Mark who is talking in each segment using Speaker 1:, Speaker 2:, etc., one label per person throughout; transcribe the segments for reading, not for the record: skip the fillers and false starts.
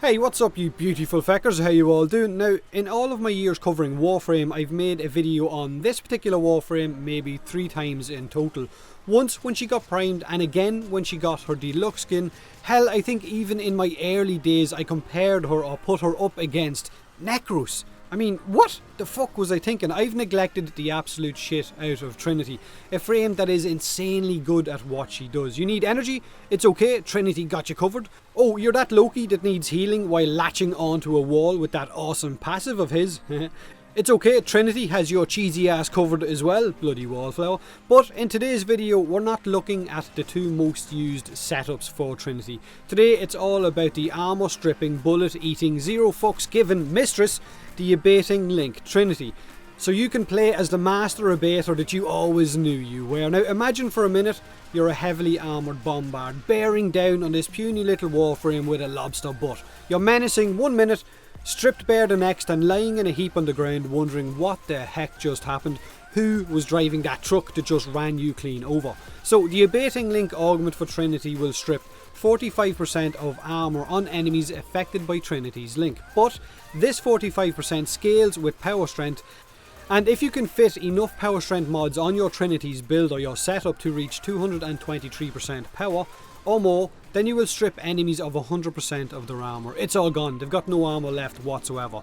Speaker 1: Hey, what's up you beautiful feckers, how you all doing? Now, in all of my years covering Warframe, I've made a video on this particular Warframe maybe 3 times in total. Once when she got primed, and again when she got her deluxe skin. Hell, I think even in my early days I compared her or put her up against Necros. I mean, what the fuck was I thinking? I've neglected the absolute shit out of Trinity. A frame that is insanely good at what she does. You need energy? It's okay, Trinity got you covered. Oh, you're that Loki that needs healing while latching onto a wall with that awesome passive of his? It's okay, Trinity has your cheesy ass covered as well, bloody wallflower. But in today's video, we're not looking at the 2 most used setups for Trinity. Today it's all about the armor stripping, bullet eating, zero fucks given mistress, the Abating Link Trinity. So you can play as the master abater that you always knew you were. Now imagine for a minute you're a heavily armoured bombard bearing down on this puny little warframe with a lobster butt. You're menacing 1 minute, stripped bare the next, and lying in a heap on the ground wondering what the heck just happened. Who was driving that truck that just ran you clean over? So the Abating Link augment for Trinity will strip 45% of armour on enemies affected by Trinity's link, but this 45% scales with power strength, and if you can fit enough power strength mods on your Trinity's build or your setup to reach 223% power or more, then you will strip enemies of 100% of their armour. It's all gone, they've got no armour left whatsoever.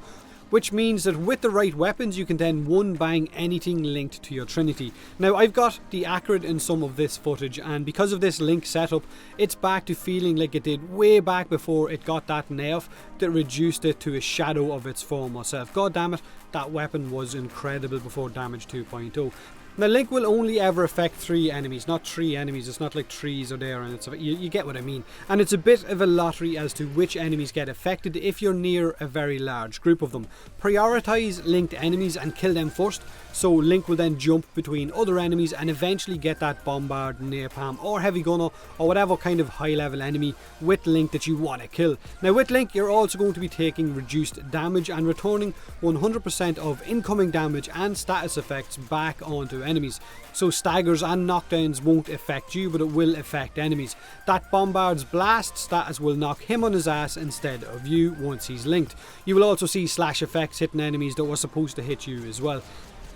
Speaker 1: Which means that with the right weapons you can then one bang anything linked to your Trinity. Now I've got the accurate in some of this footage, and because of this link setup it's back to feeling like it did way back before it got that nerf that reduced it to a shadow of its former self. God damn it, that weapon was incredible before damage 2.0. Now Link will only ever affect 3 enemies, not 3 enemies. It's not like trees are there, and you get what I mean. And it's a bit of a lottery as to which enemies get affected if you're near a very large group of them. Prioritise linked enemies and kill them first, so Link will then jump between other enemies and eventually get that bombard, napalm or heavy gunner or whatever kind of high level enemy with Link that you want to kill. Now with Link you're also going to be taking reduced damage and returning 100% of incoming damage and status effects back onto enemies. So staggers and knockdowns won't affect you, but it will affect enemies. That bombard's blast status will knock him on his ass instead of you once he's linked. You will also see slash effects hitting enemies that were supposed to hit you as well.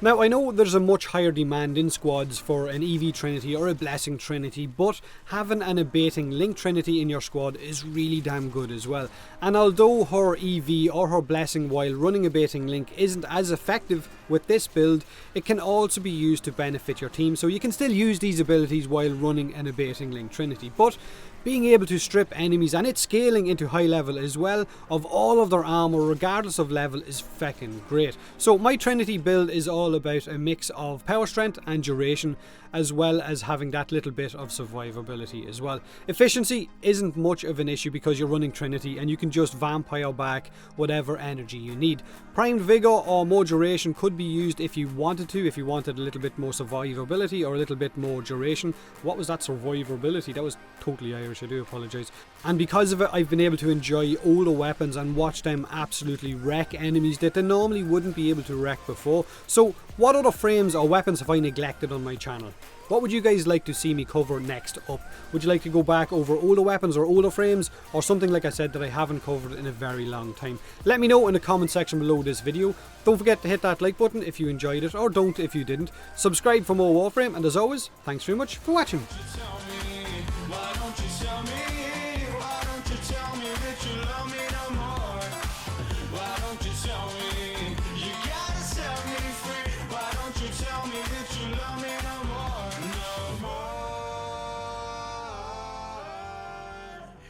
Speaker 1: Now I know there's a much higher demand in squads for an EV Trinity or a Blessing Trinity, but having an Abating Link Trinity in your squad is really damn good as well. And although her EV or her Blessing while running Abating Link isn't as effective with this build, it can also be used to benefit your team, so you can still use these abilities while running an Abating Link Trinity. But being able to strip enemies, and it's scaling into high level as well, of all of their armour regardless of level is feckin' great. So my Trinity build is all about a mix of power strength and duration, as well as having that little bit of survivability as well. Efficiency isn't much of an issue because you're running Trinity and you can just vampire back whatever energy you need. Primed Vigour or more duration could be used if you wanted to, if you wanted a little bit more survivability or a little bit more duration. What was that survivability? That was totally Irish, I do apologise. And because of it I've been able to enjoy older weapons and watch them absolutely wreck enemies that they normally wouldn't be able to wreck before. So what other frames or weapons have I neglected on my channel? What would you guys like to see me cover next up? Would you like to go back over older weapons or older frames, or something like I said that I haven't covered in a very long time? Let me know in the comment section below this video. Don't forget to hit that like button if you enjoyed it, or don't if you didn't. Subscribe for more Warframe, and as always, thanks very much for watching.